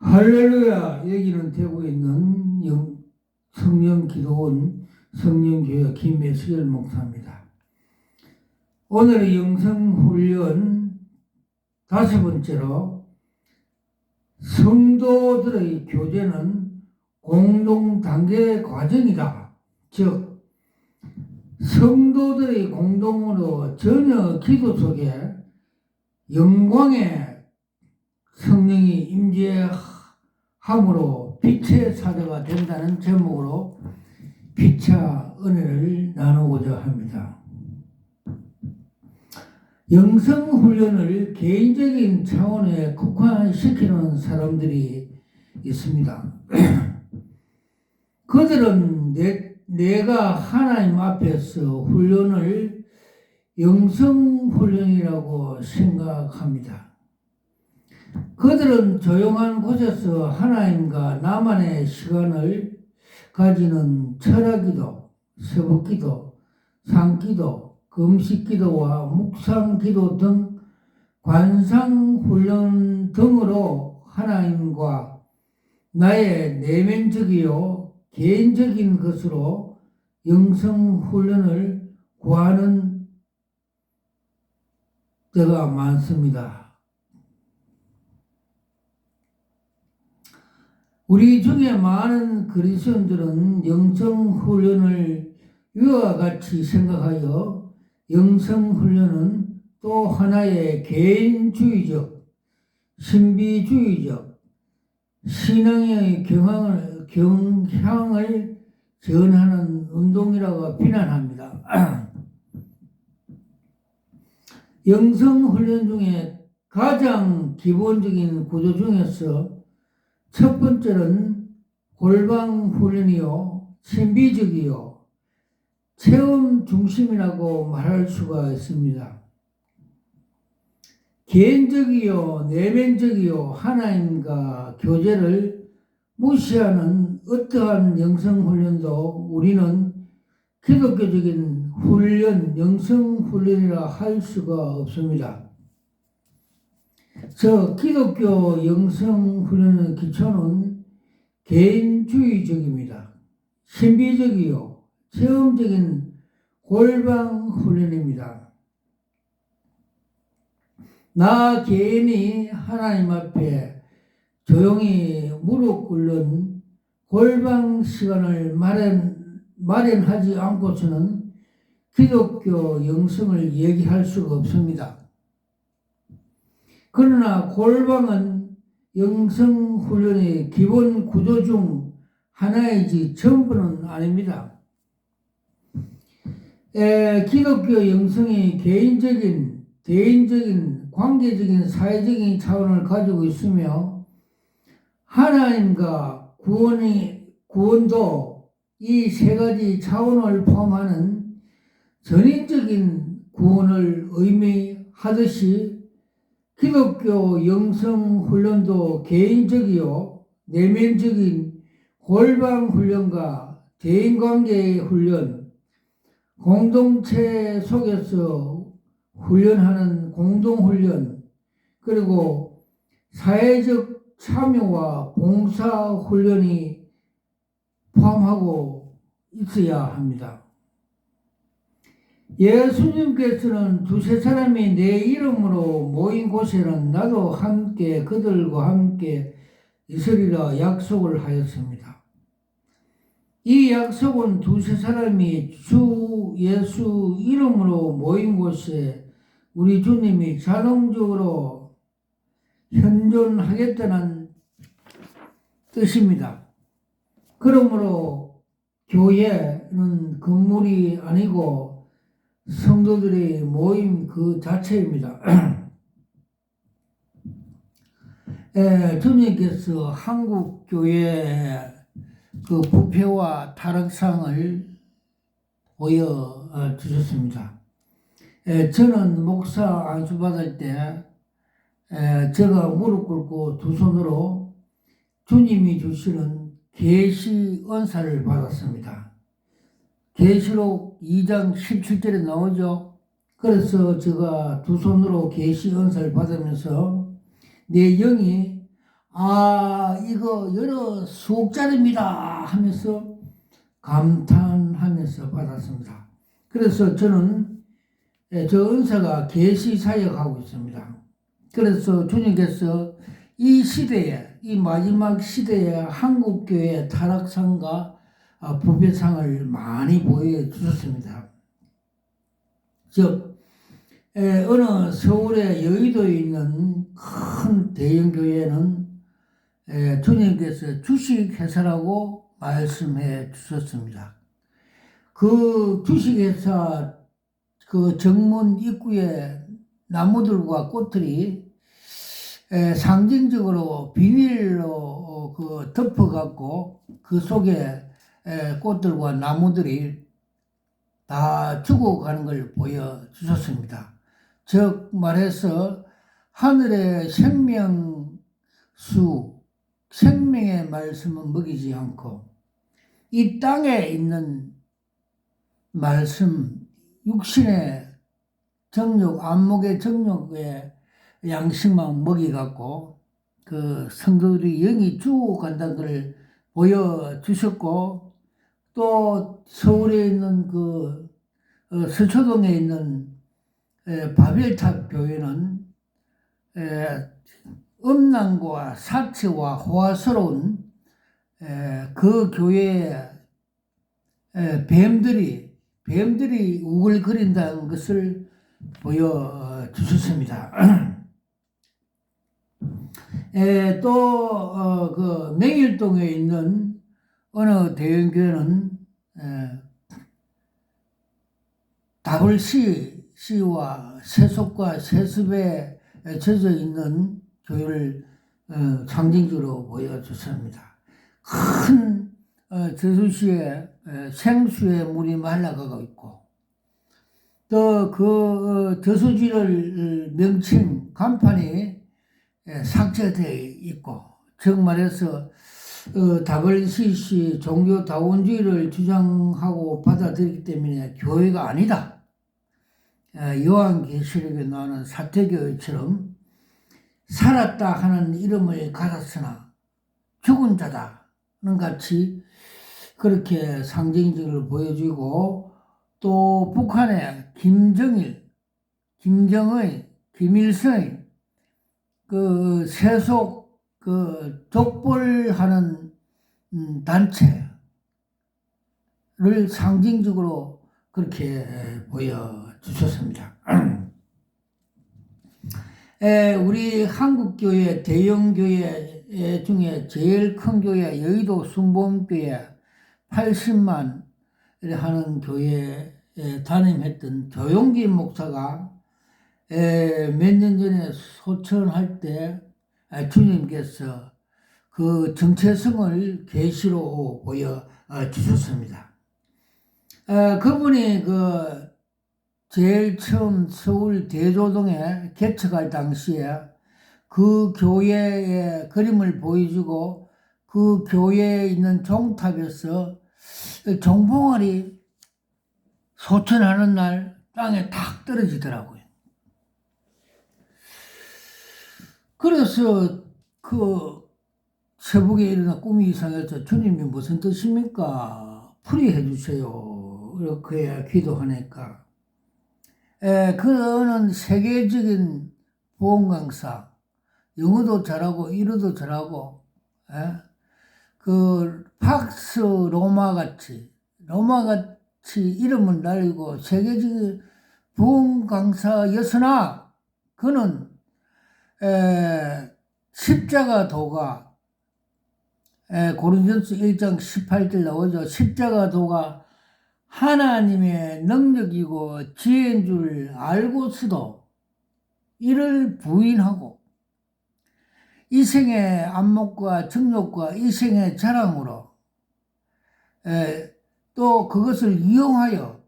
할렐루야. 여기는 대구에 있는 성령기도원 성령교회 김배수열 목사입니다. 오늘의 영성훈련 5번째로 성도들의 교제는 공동단계 과정이다. 즉 성도들의 공동으로 전혀 기도 속에 영광의 성령이 임재함으로 빛의 사도가 된다는 제목으로 피차 은혜를 나누고자 합니다. 영성훈련을 개인적인 차원에 국한시키는 사람들이 있습니다. 그들은 내가 하나님 앞에서 훈련을 영성훈련이라고 생각합니다. 그들은 조용한 곳에서 하나님과 나만의 시간을 가지는 철학기도, 새벽기도, 산기도, 금식기도와 묵상기도 등 관상훈련 등으로 하나님과 나의 내면적이요 개인적인 것으로 영성훈련을 구하는 때가 많습니다. 우리 중에 많은 그리스도인들은 영성훈련을 이와 같이 생각하여 영성훈련은 또 하나의 개인주의적, 신비주의적, 신앙의 경향을 전하는 운동이라고 비난합니다. 영성훈련 중에 가장 기본적인 구조 중에서 첫 번째는 골방훈련이요, 신비적이요, 체험 중심이라고 말할 수가 있습니다. 개인적이요, 내면적이요, 하나님과 교제를 무시하는 어떠한 영성훈련도 우리는 기독교적인 훈련, 영성훈련이라 할 수가 없습니다. 기독교 영성훈련의 기초는 개인주의적입니다. 신비적이요, 체험적인 골방훈련입니다. 나 개인이 하나님 앞에 조용히 무릎 꿇는 골방 시간을 마련하지 않고서는 기독교 영성을 얘기할 수가 없습니다. 그러나 골방은 영성훈련의 기본 구조 중 하나이지 전부는 아닙니다. 기독교 영성이 개인적인, 대인적인, 관계적인, 사회적인 차원을 가지고 있으며 하나님과 구원도 이 세 가지 차원을 포함하는 전인적인 구원을 의미하듯이 기독교 영성훈련도 개인적이요, 내면적인 골방훈련과 대인관계의 훈련, 공동체 속에서 훈련하는 공동훈련, 그리고 사회적 참여와 봉사훈련이 포함하고 있어야 합니다. 예수님께서는 두세 사람이 내 이름으로 모인 곳에는 나도 함께 그들과 함께 있으리라 약속을 하였습니다. 이 약속은 두세 사람이 주 예수 이름으로 모인 곳에 우리 주님이 자동적으로 현존하겠다는 뜻입니다. 그러므로 교회는 건물이 아니고 성도들의 모임 그 자체입니다. 주님께서 한국교회 그 부패와 타락상을 보여주셨습니다. 저는 목사 안수받을 때 제가 무릎 꿇고 두 손으로 주님이 주시는 계시 은사를 받았습니다. 계시록 2장 17절에 나오죠. 그래서 제가 두 손으로 계시 은사를 받으면서 내 영이 이거 여러 수억짜리입니다 하면서 감탄하면서 받았습니다. 그래서 저는 저 은사가 계시 사역하고 있습니다. 그래서 주님께서 이 시대에, 이 마지막 시대에 한국교회 타락상과 부패상을 많이 보여주셨습니다. 즉, 어느 서울의 여의도에 있는 큰 대형교회는 주님께서 주식회사라고 말씀해 주셨습니다. 그 주식회사 그 정문 입구에 나무들과 꽃들이 상징적으로 비닐로 덮어갖고 그 속에 꽃들과 나무들이 다 죽어가는 걸 보여주셨습니다. 즉 말해서 하늘의 생명수, 생명의 말씀은 먹이지 않고 이 땅에 있는 말씀, 육신의 정욕, 안목의 정욕의 양식만 먹이갖고 그 성도들이 영이 죽어간다는 걸 보여주셨고, 또 서울에 있는 그 서초동에 있는 바벨탑 교회는 음란과 사치와 호화스러운 그 교회에 뱀들이 우글거린다는 것을 보여주셨습니다. 또 그 맹일동에 있는 어느 대형교회는 WCC와 세속과 세습에 젖어 있는 교회를 상징적으로 보여줬습니다. 큰 저수시에 생수의 물이 말라가고 있고, 또 그 저수지를 명칭 간판이 삭제되어 있고, 즉 말해서 WCC 종교다원주의를 주장하고 받아들이기 때문에 교회가 아니다. 요한계시록에 나오는 사태교회처럼 살았다 하는 이름을 가졌으나 죽은 자다는 같이 그렇게 상징적으로 보여주고, 또 북한의 김정일, 김정의, 김일성의 그 세속 그 족벌하는 단체를 상징적으로 그렇게 보여주셨습니다. 우리 한국교회 대형교회 중에 제일 큰 교회 여의도 순복음교회 80만 하는 교회에 담임했던 조용기 목사가 몇 년 전에 소천할 때 주님께서 그 정체성을 계시로 보여주셨습니다. 그분이 그 제일 처음 서울 대조동에 개척할 당시에 그 교회의 그림을 보여주고 그 교회에 있는 종탑에서 종봉알이 소천하는 날 땅에 탁 떨어지더라고요. 그래서 그 새벽에 일어나 꿈이 이상해서 주님이 무슨 뜻입니까? 풀이해 주세요. 이렇게 기도하니까. 그는 세계적인 보험 강사, 영어도 잘하고 일어도 잘하고, 그 팍스 로마같이 이름을 날리고 세계적인 보험 강사였으나 그는 십자가 도가 고린도전서 1장 18절 나오죠. 십자가 도가 하나님의 능력이고 지혜인 줄 알고서도 이를 부인하고 이생의 안목과 정욕과 이생의 자랑으로 또 그것을 이용하여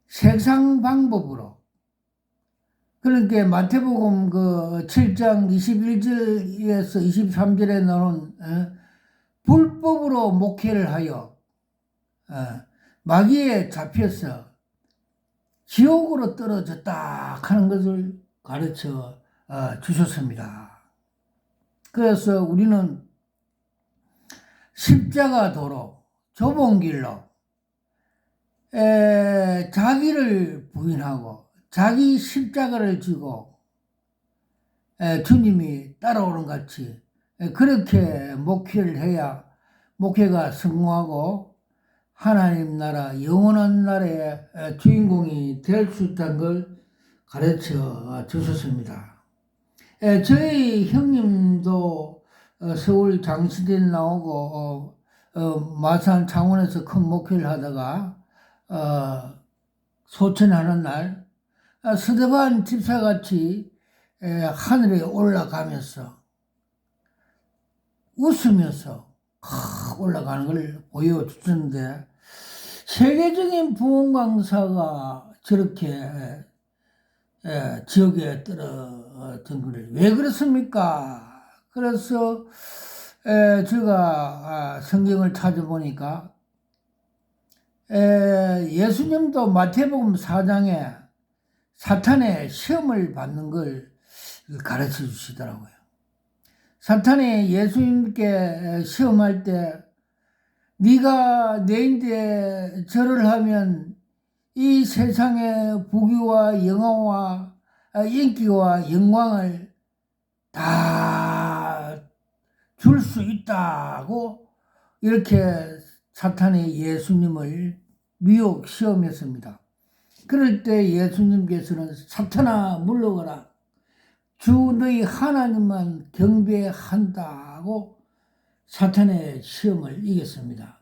세상 방법으로, 그러니까 마태복음 그 7장 21절에서 23절에 나오는 불법으로 목회를 하여 마귀에 잡혀서 지옥으로 떨어졌다 하는 것을 가르쳐 주셨습니다. 그래서 우리는 십자가 도로, 좁은 길로 자기를 부인하고 자기 십자가를 지고 주님이 따라오는 같이 그렇게 목회를 해야 목회가 성공하고 하나님 나라, 영원한 나라의 주인공이 될 수 있다는 걸 가르쳐 주셨습니다. 저희 형님도 서울 장시대 나오고 마산 창원에서 큰 목회를 하다가 소천하는 날 스데반 집사같이 하늘에 올라가면서 웃으면서 올라가는 걸 보여주는데 세계적인 부흥 강사가 저렇게 지옥에 떨어진 걸 왜 그렇습니까? 그래서 제가 성경을 찾아보니까 예수님도 마태복음 4장에 사탄의 시험을 받는 걸 가르쳐 주시더라고요. 사탄이 예수님께 시험할 때 네가 내인데 절을 하면 이 세상의 부귀와 영화와 인기와 영광을 다 줄 수 있다고 이렇게 사탄이 예수님을 미혹 시험했습니다. 그럴 때 예수님께서는 사탄아 물러가라. 주 너희 하나님만 경배한다고 사탄의 시험을 이겼습니다.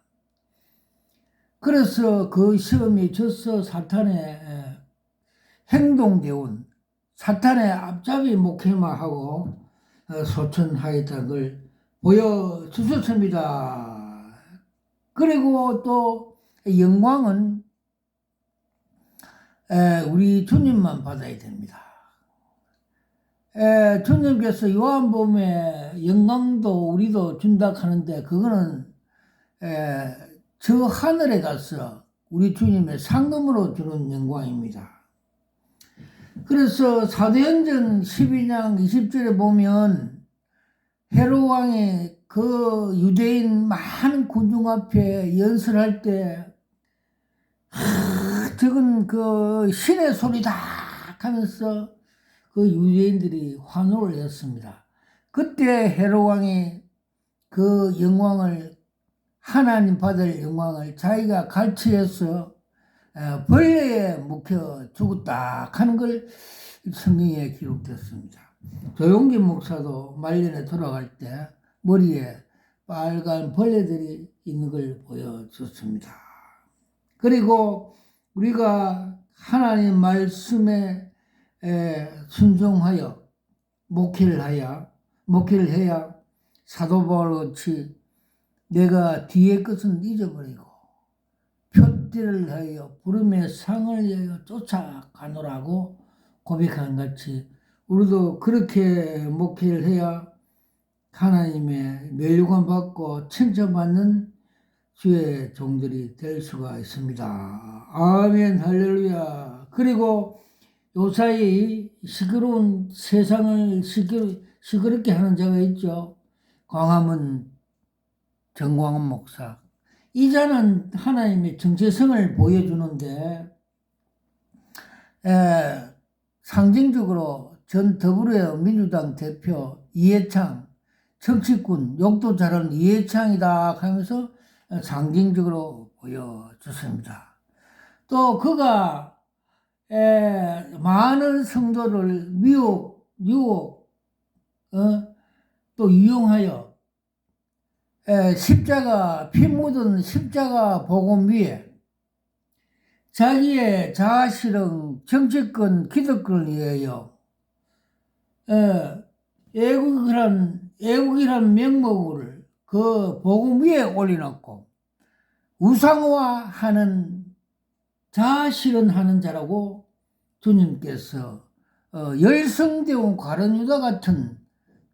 그래서 그 시험이 져서 사탄의 행동대운, 사탄의 앞잡이 목회만 하고 소천하였다는 걸 보여주셨습니다. 그리고 또 영광은 우리 주님만 받아야 됩니다. 주님께서 요한복음에 영광도 우리도 준다 하는데 그거는 저 하늘에 가서 우리 주님의 상금으로 주는 영광입니다. 그래서 사도행전 12장 20절에 보면 헤롯 왕이 그 유대인 많은 군중 앞에 연설할 때 저건 그 신의 소리다 하면서 그 유대인들이 환호를 했습니다. 그때 헤롯 왕이 그 영광을 하나님 받을 영광을 자기가 갈취해서 벌레에 묵혀 죽었다 하는 걸 성경에 기록됐습니다. 조용기 목사도 말년에 돌아갈 때 머리에 빨간 벌레들이 있는 걸 보여줬습니다. 그리고 우리가 하나님 말씀에 순종하여 목회를 해야 사도 바울같이 내가 뒤의 것은 잊어버리고 표대를 하여 부름의 상을 위하여 쫓아가노라고 고백한 같이 우리도 그렇게 목회를 해야 하나님의 멸류관 받고 칭찬받는 주의 종들이 될 수가 있습니다. 아멘 할렐루야. 그리고 요사이 시끄러운 세상을 시끄럽게 하는 자가 있죠. 광화문 정광훈 목사. 이 자는 하나님의 정체성을 보여주는데 상징적으로 전 더불어민주당 대표 이해창 정치꾼 욕도 잘하는 이해창이다 하면서 상징적으로 보여줬습니다. 또 그가 많은 성도를 유혹 또 이용하여 십자가 피 묻은 십자가 복음 위에 자기의 자아실현 정치권 기득권을 위하여 애국이란 명목을 그 복음 위에 올려놓고 우상화하는 자아실현하는 자라고 주님께서 열성대원 가룟유다 같은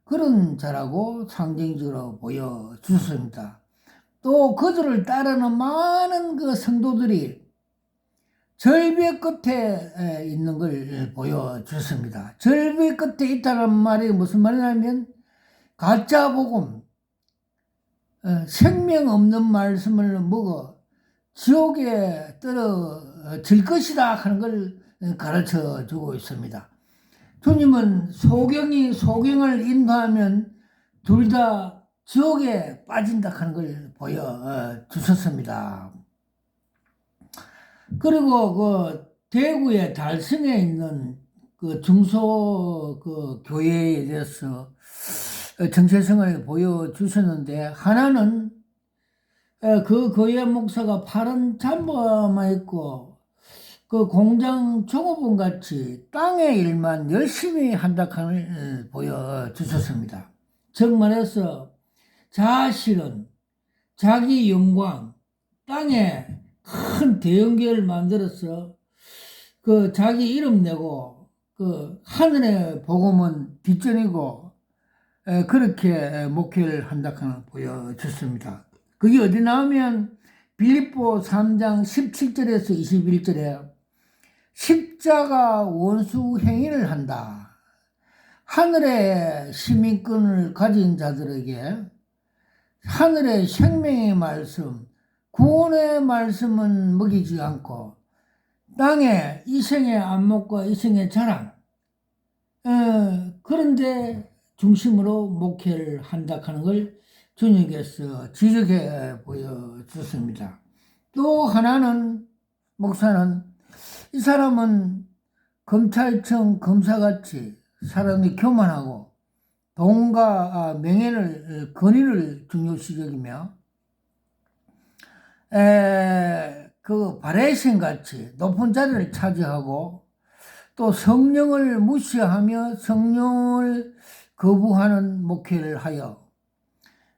그런 자라고 상징적으로 보여주셨습니다. 또 그들을 따르는 많은 그 성도들이 절벽 끝에 있는 걸 보여주셨습니다. 절벽 끝에 있다는 말이 무슨 말이냐면 가짜 복음, 생명 없는 말씀을 먹어 지옥에 떨어질 것이다 하는 걸 가르쳐 주고 있습니다. 주님은 소경을 인도하면 둘 다 지옥에 빠진다 하는 걸 보여주셨습니다. 그리고 그 대구의 달성에 있는 그 중소 그 교회에 대해서 정체성을 보여주셨는데, 하나는 그 교회 목사가 파란 잠바만 입고 그 공장 종업원 같이 땅의 일만 열심히 한다는 보여주셨습니다. 즉 말해서 자아실은 자기 영광, 땅에 큰 대형교회를 만들어서 그 자기 이름 내고 그 하늘의 복음은 뒷전이고 그렇게 목회를 한다고 보여줬습니다. 그게 어디 나오면 빌립보 3장 17절에서 21절에 십자가 원수 행위를 한다. 하늘의 시민권을 가진 자들에게 하늘의 생명의 말씀, 구원의 말씀은 먹이지 않고 땅에 이생의 안목과 이생의 자랑, 그런데 중심으로 목회를 한다 하는 걸 주님께서 지적해 보여줬습니다. 또 하나는, 목사는 이 사람은 검찰청 검사같이 사람이 교만하고 돈과 명예를, 권위를 중요시 여기며 그 바레신 같이 높은 자리를 차지하고 또 성령을 무시하며 성령을 거부하는 목회를 하여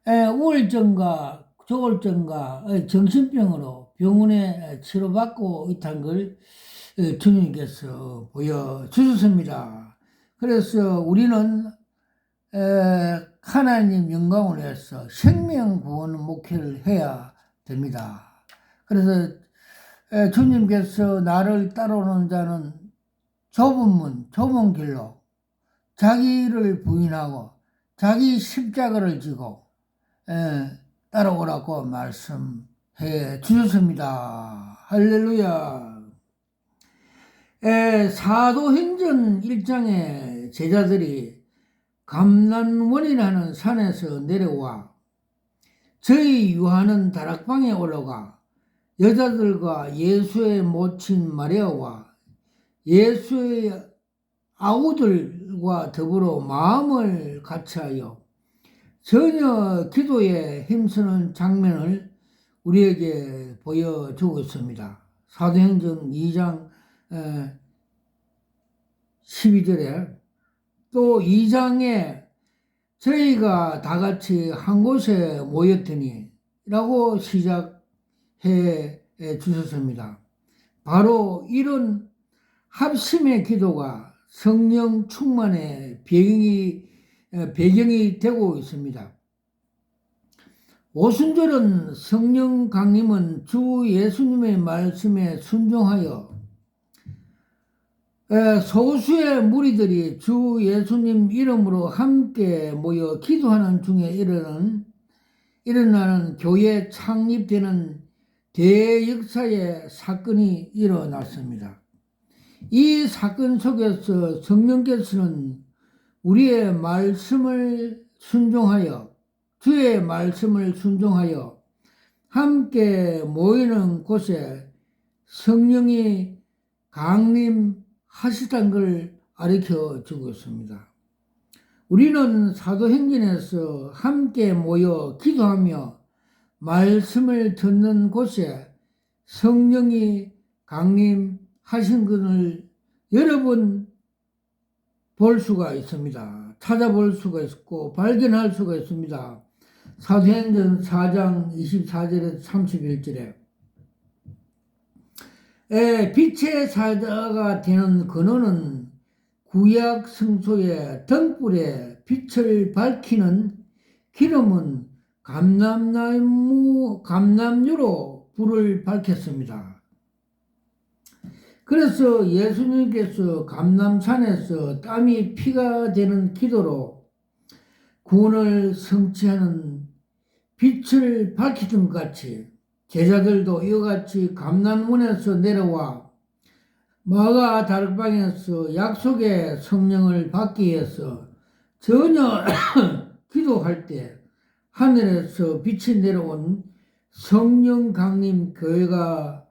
우울증과 조울증과 정신병으로 병원에 치료받고 있다는 걸 주님께서 보여주셨습니다. 그래서 우리는 하나님 영광을 위해서 생명 구원 목회를 해야 됩니다. 그래서 주님께서 나를 따라오는 자는 좁은 문, 좁은 길로 자기를 부인하고 자기 십자가를 지고 따라오라고 말씀해 주셨습니다. 할렐루야. 사도행전 1장의 제자들이 감난원이라는 산에서 내려와 저희 유하는 다락방에 올라가 여자들과 예수의 모친 마리아와 예수의 아우들과 더불어 마음을 같이하여 전혀 기도에 힘쓰는 장면을 우리에게 보여주고 있습니다. 사도행전 2장 12절에 또 2장에 저희가 다 같이 한 곳에 모였더니 라고 시작해 주셨습니다. 바로 이런 합심의 기도가 성령 충만의 배경이 되고 있습니다. 오순절은 성령 강림은 주 예수님의 말씀에 순종하여 소수의 무리들이 주 예수님 이름으로 함께 모여 기도하는 중에 일어나는 교회 창립되는 대역사의 사건이 일어났습니다. 이 사건 속에서 성령께서는 우리의 말씀을 순종하여 주의 말씀을 순종하여 함께 모이는 곳에 성령이 강림하시다는 걸 가르쳐 주고 있습니다. 우리는 사도행전에서 함께 모여 기도하며 말씀을 듣는 곳에 성령이 강림하신 것을 여러 번 볼 수가 있습니다. 찾아볼 수가 있고 발견할 수가 있습니다. 사도행전 4장 24절에서 31절에 빛의 사자가 되는 근원은 구약 성소의 등불에 빛을 밝히는 기름은 감람유로 불을 밝혔습니다. 그래서 예수님께서 감람산에서 땀이 피가 되는 기도로 구원을 성취하는 빛을 밝히던 것 같이 제자들도 이와 같이 감난문에서 내려와 마가 다락방에서 약속의 성령을 받기 위해서 전혀 기도할 때 하늘에서 빛이 내려온 성령 강림 교회가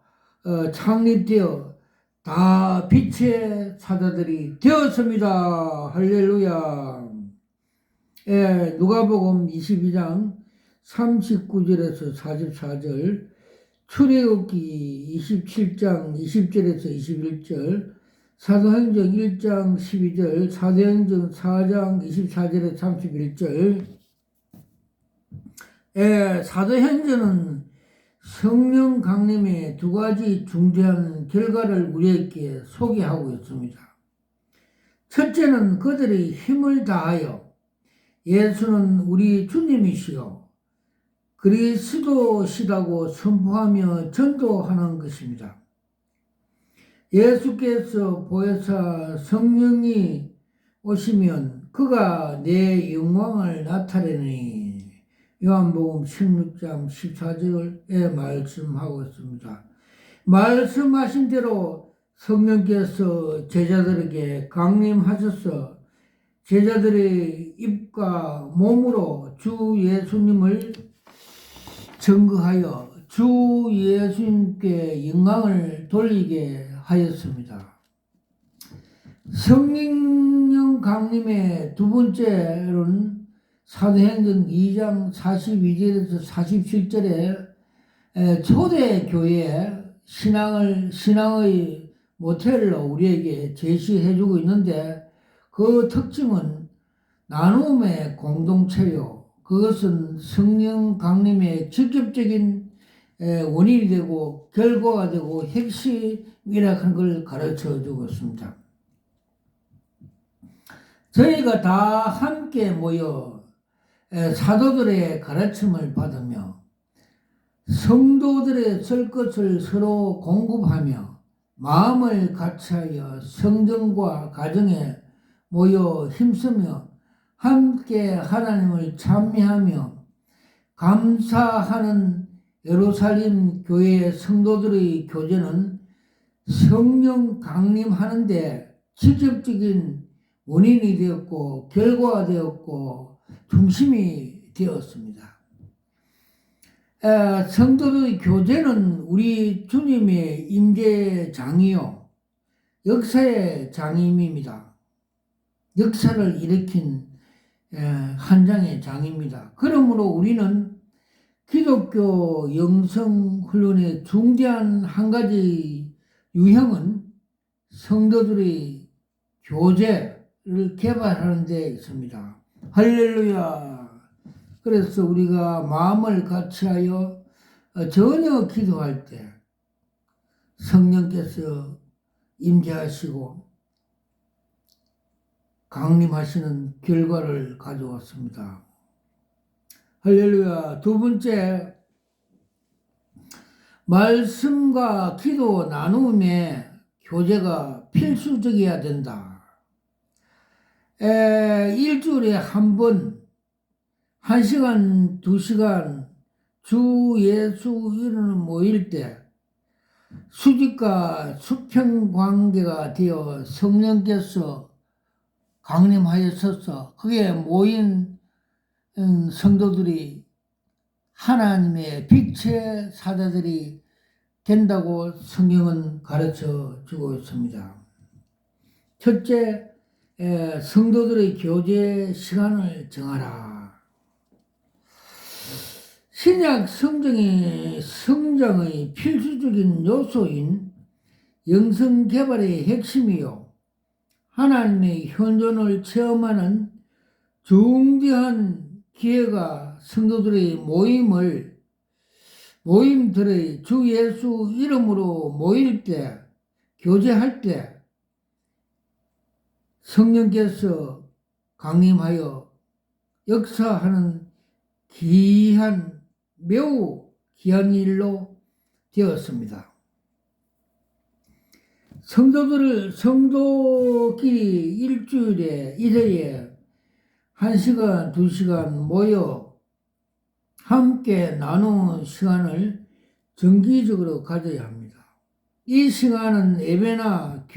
창립되어 다 빛의 사자들이 되었습니다. 할렐루야. 예, 누가복음 22장 39절에서 44절, 출애굽기 27장 20절에서 21절, 사도행전 1장 12절, 사도행전 4장 24절에서 31절. 사도행전은 성령 강림의 두 가지 중대한 결과를 우리에게 소개하고 있습니다. 첫째는 그들이 힘을 다하여 예수는 우리 주님이시요 그리스도시라고 선포하며 전도하는 것입니다. 예수께서 보혜사 성령이 오시면 그가 내 영광을 나타내니 요한복음 16장 14절에 말씀하고 있습니다. 말씀하신 대로 성령께서 제자들에게 강림하셔서 제자들의 입과 몸으로 주 예수님을 증거하여 주 예수님께 영광을 돌리게 하였습니다. 성령 강림의 두 번째로는 사도행전 2장 42절에서 47절에 초대교회 신앙의 모델로 우리에게 제시해주고 있는데 그 특징은 나눔의 공동체요. 그것은 성령 강림의 직접적인 원인이 되고 결과가 되고 핵심이라 하는 걸 가르쳐 주고 있습니다. 저희가 다 함께 모여 사도들의 가르침을 받으며 성도들의 쓸 것을 서로 공급하며 마음을 같이하여 성전과 가정에 모여 힘쓰며 함께 하나님을 찬미하며 감사하는 예루살렘 교회의 성도들의 교제는 성령 강림하는데 직접적인 원인이 되었고 결과가 되었고 중심이 되었습니다. 성도들의 교제는 우리 주님의 임재장이요 역사의 장임입니다. 역사를 일으킨 한 장의 장입니다. 그러므로 우리는 기독교 영성훈련의 중대한 한 가지 유형은 성도들의 교제를 개발하는 데 있습니다. 할렐루야. 그래서 우리가 마음을 같이하여 전혀 기도할 때 성령께서 임재하시고 강림하시는 결과를 가져왔습니다. 할렐루야. 두 번째, 말씀과 기도 나눔의 교제가 필수적이어야 된다. 일주일에 한 번, 1시간, 2시간 주 예수 이름을 모일 때 수직과 수평 관계가 되어 성령께서 강림하였어서 그게 모인 성도들이 하나님의 빛의 사자들이 된다고 성경은 가르쳐 주고 있습니다. 첫째, 성도들의 교제 시간을 정하라. 신약 성경의 성장의 필수적인 요소인 영성 개발의 핵심이요. 하나님의 현존을 체험하는 중대한 기회가 성도들의 모임들의 주 예수 이름으로 모일 때, 교제할 때 성령께서 강림하여 역사하는 매우 귀한 일로 되었습니다. 성도끼리 일주일에 1회에 1시간, 2시간 모여 함께 나누는 시간을 정기적으로 가져야 합니다. 이 시간은 예배나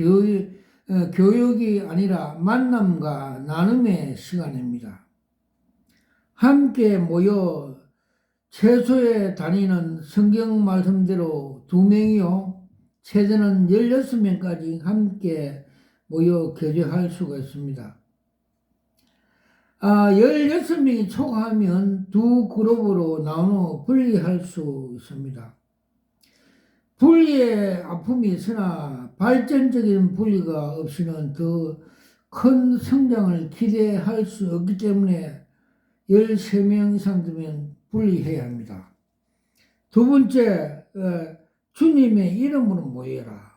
교육이 아니라 만남과 나눔의 시간입니다. 함께 모여 최소에 다니는 성경 말씀대로 2명이요. 최대는 16명까지 함께 모여 교제할 수가 있습니다. 16명이 초과하면 2그룹으로 나누어 분리할 수 있습니다. 분리의 아픔이 있으나 발전적인 분리가 없이는 더 큰 성장을 기대할 수 없기 때문에 13명 이상 되면 분리해야 합니다. 두 번째, 주님의 이름으로 모여라.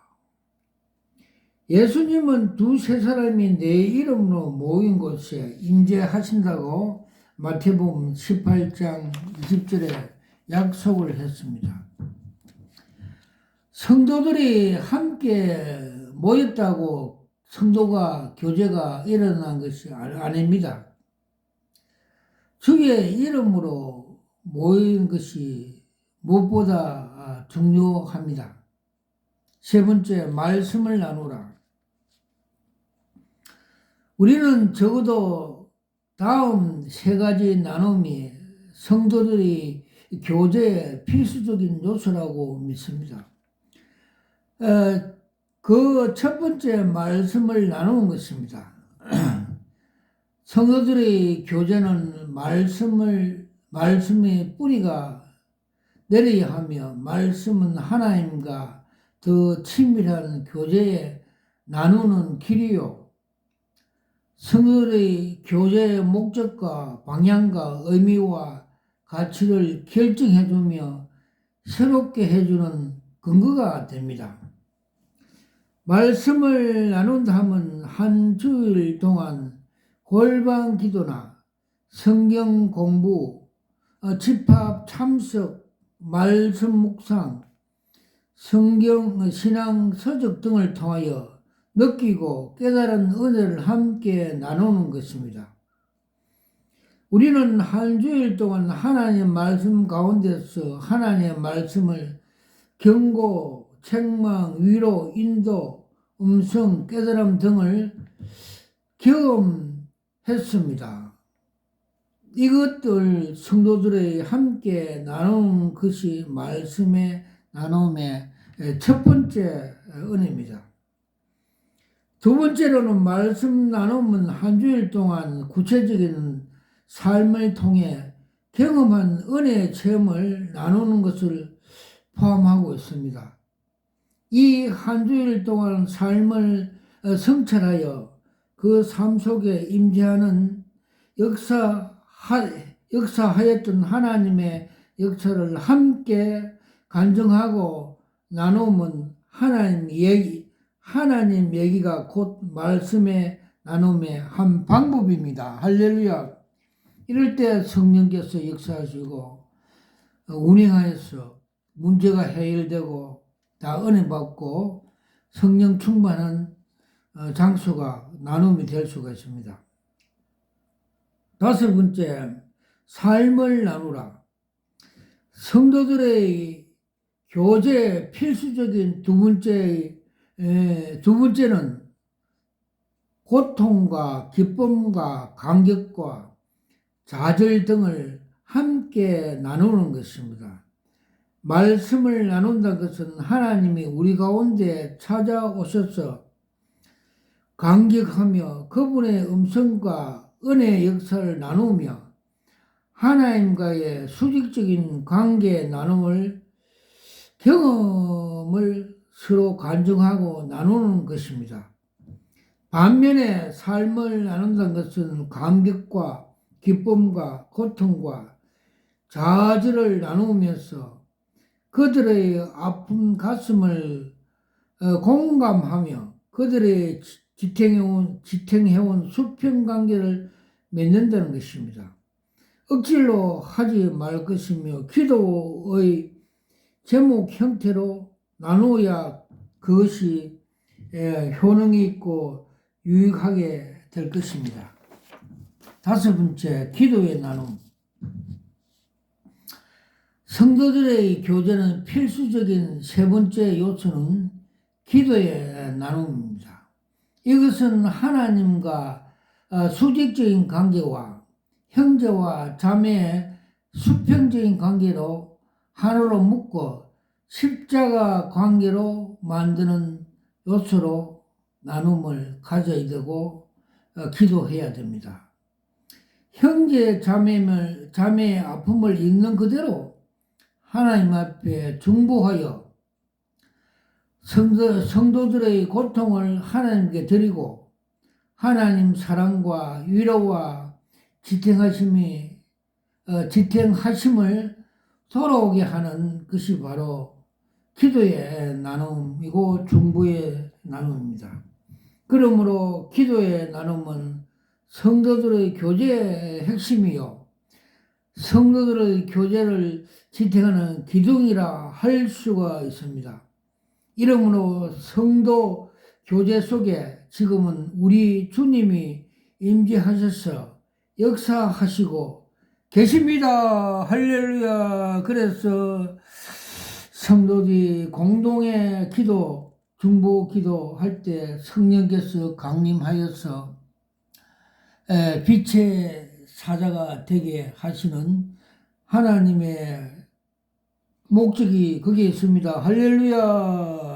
예수님은 2-3사람이 내 이름으로 모인 곳에 임재하신다고 마태복음 18장 20절에 약속을 했습니다. 성도들이 함께 모였다고 성도가 교제가 일어난 것이 아닙니다. 주의 이름으로 모인 것이 무엇보다 중요합니다. 세 번째, 말씀을 나누라. 우리는 적어도 다음 3가지 나눔이 성도들이 교제의 필수적인 요소라고 믿습니다. 그 첫 번째 말씀을 나누는 것입니다. 성도들의 교제는 말씀의 뿌리가 내려야 하며 말씀은 하나님과 더 친밀한 교제에 나누는 길이요. 성도들의 교제의 목적과 방향과 의미와 가치를 결정해주며 새롭게 해주는 근거가 됩니다. 말씀을 나눈다 하면 한 주일 동안 골방 기도나 성경 공부, 집합 참석, 말씀 묵상, 성경 신앙 서적 등을 통하여 느끼고 깨달은 은혜를 함께 나누는 것입니다. 우리는 한 주일 동안 하나님의 말씀 가운데서 하나님의 말씀을 경고, 책망, 위로, 인도, 음성, 깨달음 등을 경험했습니다. 이것들 성도들의 함께 나누는 것이 말씀의 나눔의 첫 번째 은혜입니다. 두 번째로는 말씀 나눔은 한 주일 동안 구체적인 삶을 통해 경험한 은혜의 체험을 나누는 것을 포함하고 있습니다. 이 한 주일 동안 삶을 성찰하여 그 삶 속에 임재하는 역사하였던 하나님의 역사를 함께 간증하고 나누면 하나님 얘기가 곧 말씀의 나눔의 한 방법입니다. 할렐루야. 이럴 때 성령께서 역사하시고 운행하여서 문제가 해결되고 다 은혜 받고 성령 충만한 장소가 나눔이 될 수가 있습니다. 다섯 번째, 삶을 나누라. 성도들의 교제 필수적인 두 번째는 고통과 기쁨과 감격과 좌절 등을 함께 나누는 것입니다. 말씀을 나눈다는 것은 하나님이 우리 가운데 찾아오셔서 감격하며 그분의 음성과 은혜의 역사를 나누며 하나님과의 수직적인 관계 나눔을 경험을 서로 간증하고 나누는 것입니다. 반면에 삶을 나눈다는 것은 감격과 기쁨과 고통과 좌절을 나누면서 그들의 아픈 가슴을 공감하며 그들의 지탱해온 수평관계를 맺는다는 것입니다. 억지로 하지 말 것이며 기도의 제목 형태로 나누어야 그것이 효능이 있고 유익하게 될 것입니다. 다섯 번째, 기도의 나눔. 성도들의 교제는 필수적인 세 번째 요소는 기도의 나눔입니다. 이것은 하나님과 수직적인 관계와 형제와 자매의 수평적인 관계로 하나로 묶고 십자가 관계로 만드는 요소로 나눔을 가져야 되고 기도해야 됩니다. 형제 자매의 아픔을 있는 그대로 하나님 앞에 중보하여 성도들의 고통을 하나님께 드리고 하나님 사랑과 위로와 지탱하심을 돌아오게 하는 것이 바로 기도의 나눔이고 중보의 나눔입니다. 그러므로 기도의 나눔은 성도들의 교제의 핵심이요, 성도들의 교제를 지탱하는 기둥이라 할 수가 있습니다. 이러므로 성도 교제 속에 지금은 우리 주님이 임재하셔서 역사하시고 계십니다. 할렐루야. 그래서 성도들이 공동의 기도, 중보 기도 할 때 성령께서 강림하여서 빛의 사자가 되게 하시는 하나님의 목적이 거기에 있습니다. 할렐루야.